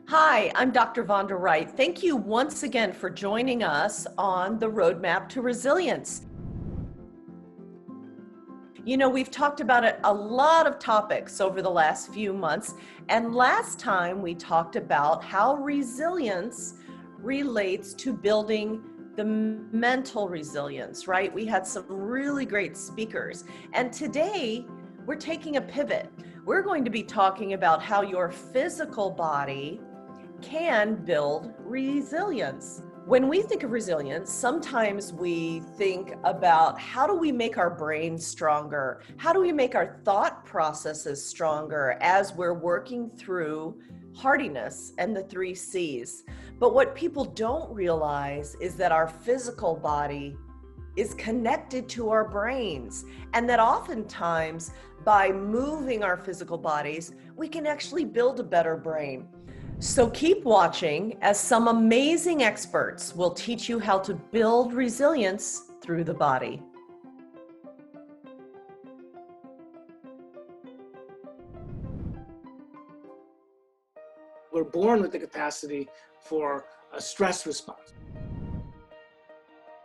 Hi, I'm Dr. Vonda Wright. Thank you once again for joining us on the Roadmap to Resilience. You know, we've talked about a lot of topics over the last few months, and last time we talked about how resilience relates to building the mental resilience, right? We had some really great speakers, and today we're taking a pivot. We're going to be talking about how your physical body can build resilience. When we think of resilience, sometimes we think about how do we make our brain stronger? How do we make our thought processes stronger as we're working through hardiness and the 3 C's? But what people don't realize is that our physical body is connected to our brains, and that oftentimes by moving our physical bodies, we can actually build a better brain. So keep watching as some amazing experts will teach you how to build resilience through the body. We're born with the capacity for a stress response.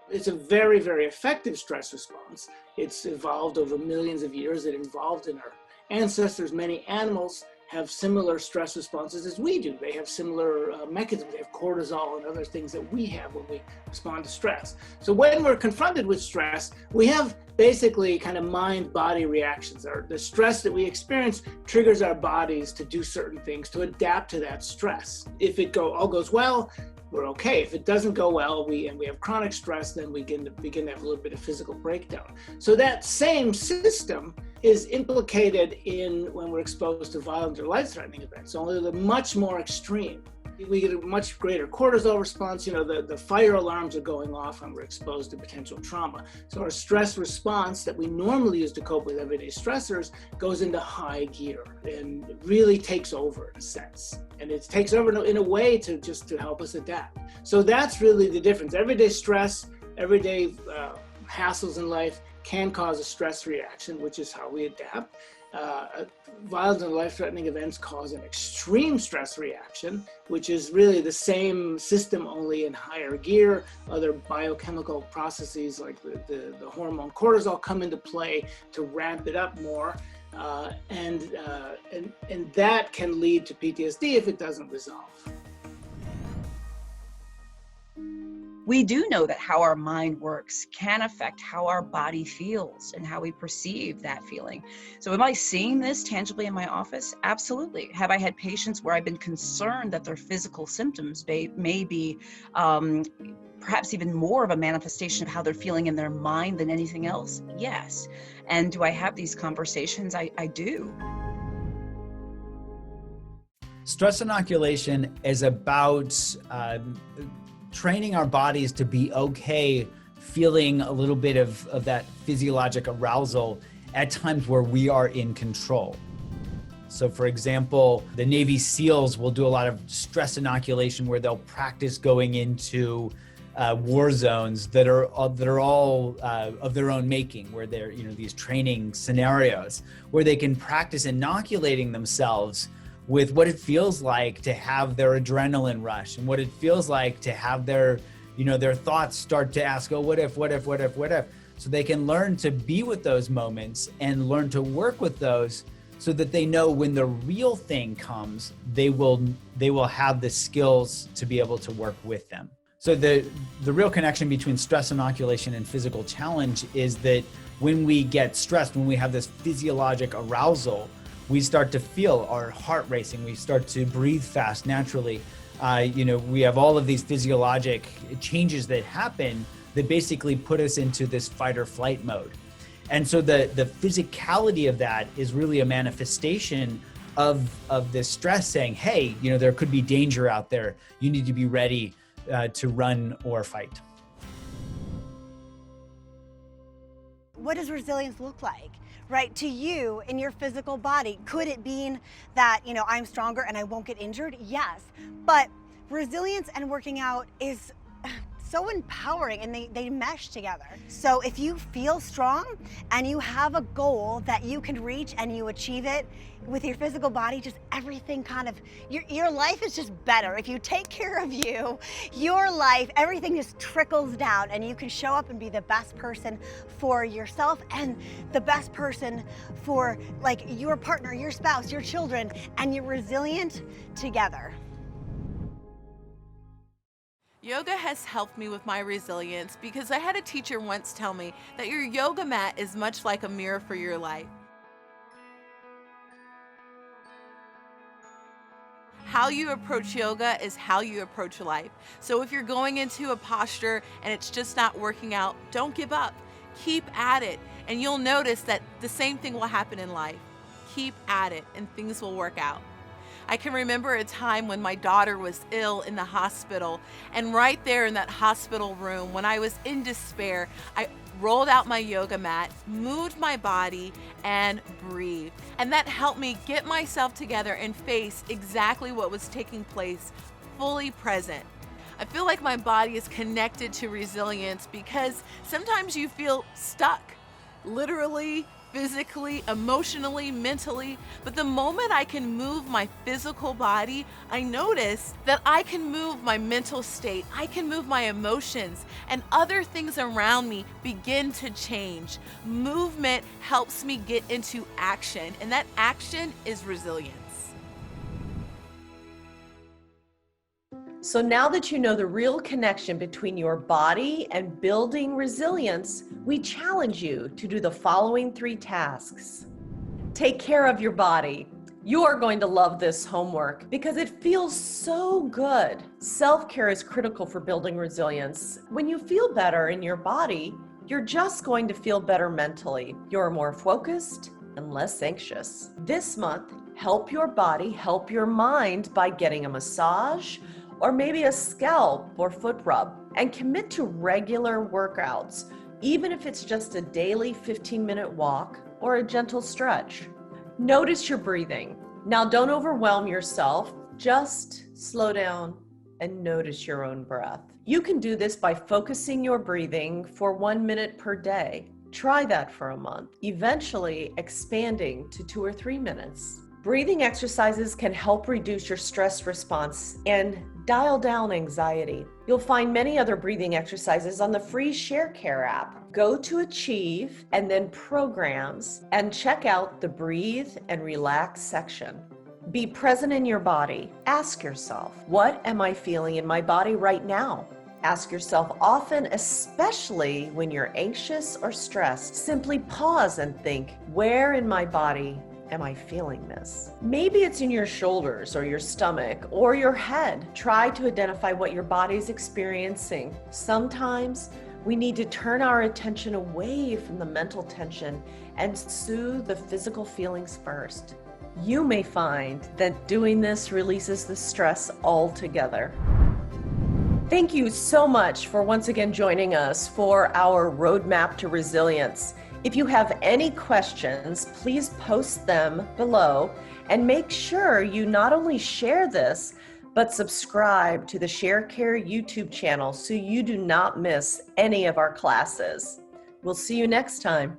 It's a very, very effective stress response. It's evolved over millions of years. It evolved in our ancestors. Many animals have similar stress responses as we do. They have similar mechanisms. They have cortisol and other things that we have when we respond to stress. So when we're confronted with stress, we have basically kind of mind-body reactions. The stress that we experience triggers our bodies to do certain things, to adapt to that stress. If it all goes well, we're okay. If it doesn't go well, we have chronic stress, then we begin to have a little bit of physical breakdown. So that same system is implicated in when we're exposed to violent or life-threatening events, only they're much more extreme. We get a much greater cortisol response. You know, the fire alarms are going off when we're exposed to potential trauma. So our stress response that we normally use to cope with everyday stressors goes into high gear and really takes over in a sense. And it takes over in a way to help us adapt. So that's really the difference. Everyday stress, everyday hassles in life can cause a stress reaction, which is how we adapt. Violent and life-threatening events cause an extreme stress reaction, which is really the same system, only in higher gear. Other biochemical processes like the hormone cortisol come into play to ramp it up more. And that can lead to PTSD if it doesn't resolve. We do know that how our mind works can affect how our body feels and how we perceive that feeling. So am I seeing this tangibly in my office? Absolutely. Have I had patients where I've been concerned that their physical symptoms may be perhaps even more of a manifestation of how they're feeling in their mind than anything else? Yes. And do I have these conversations? I do. Stress inoculation is about training our bodies to be okay feeling a little bit of that physiologic arousal at times where we are in control. So for example, the Navy SEALs will do a lot of stress inoculation where they'll practice going into war zones that are all of their own making, where they're, these training scenarios where they can practice inoculating themselves with what it feels like to have their adrenaline rush and what it feels like to have their thoughts start to ask, oh, what if? So they can learn to be with those moments and learn to work with those so that they know when the real thing comes, they will have the skills to be able to work with them. So the real connection between stress inoculation and physical challenge is that when we get stressed, when we have this physiologic arousal, we start to feel our heart racing. We start to breathe fast naturally. We have all of these physiologic changes that happen that basically put us into this fight or flight mode. And so the physicality of that is really a manifestation of this stress saying, hey, there could be danger out there. You need to be ready to run or fight. What does resilience look like? Right, to you in your physical body? Could it mean that, I'm stronger and I won't get injured? Yes, but resilience and working out is so empowering, and they mesh together. So if you feel strong and you have a goal that you can reach and you achieve it with your physical body, just everything kind of, your life is just better. If you take care of you, your life, everything just trickles down, and you can show up and be the best person for yourself and the best person for like your partner, your spouse, your children, and you're resilient together. Yoga has helped me with my resilience because I had a teacher once tell me that your yoga mat is much like a mirror for your life. How you approach yoga is how you approach life. So if you're going into a posture and it's just not working out, don't give up. Keep at it, and you'll notice that the same thing will happen in life. Keep at it, and things will work out. I can remember a time when my daughter was ill in the hospital, and right there in that hospital room, when I was in despair, I rolled out my yoga mat, moved my body, and breathed. And that helped me get myself together and face exactly what was taking place, fully present. I feel like my body is connected to resilience because sometimes you feel stuck, literally, physically, emotionally, mentally, but the moment I can move my physical body, I notice that I can move my mental state, I can move my emotions, and other things around me begin to change. Movement helps me get into action, and that action is resilience. So now that you know the real connection between your body and building resilience, we challenge you to do the following 3 tasks. Take care of your body. You are going to love this homework because it feels so good. Self-care is critical for building resilience. When you feel better in your body, you're just going to feel better mentally. You're more focused and less anxious. This month, help your body, help your mind by getting a massage, or maybe a scalp or foot rub, and commit to regular workouts, even if it's just a daily 15-minute walk or a gentle stretch. Notice your breathing. Now don't overwhelm yourself, just slow down and notice your own breath. You can do this by focusing your breathing for 1 minute per day. Try that for a month, eventually expanding to 2 or 3 minutes. Breathing exercises can help reduce your stress response and dial down anxiety. You'll find many other breathing exercises on the free ShareCare app. Go to Achieve and then Programs and check out the Breathe and Relax section. Be present in your body. Ask yourself, what am I feeling in my body right now? Ask yourself often, especially when you're anxious or stressed. Simply pause and think, where in my body am I feeling this? Maybe it's in your shoulders or your stomach or your head. Try to identify what your body's experiencing. Sometimes we need to turn our attention away from the mental tension and soothe the physical feelings first. You may find that doing this releases the stress altogether. Thank you so much for once again joining us for our Roadmap to Resilience. If you have any questions, please post them below, and make sure you not only share this, but subscribe to the ShareCare YouTube channel so you do not miss any of our classes. We'll see you next time.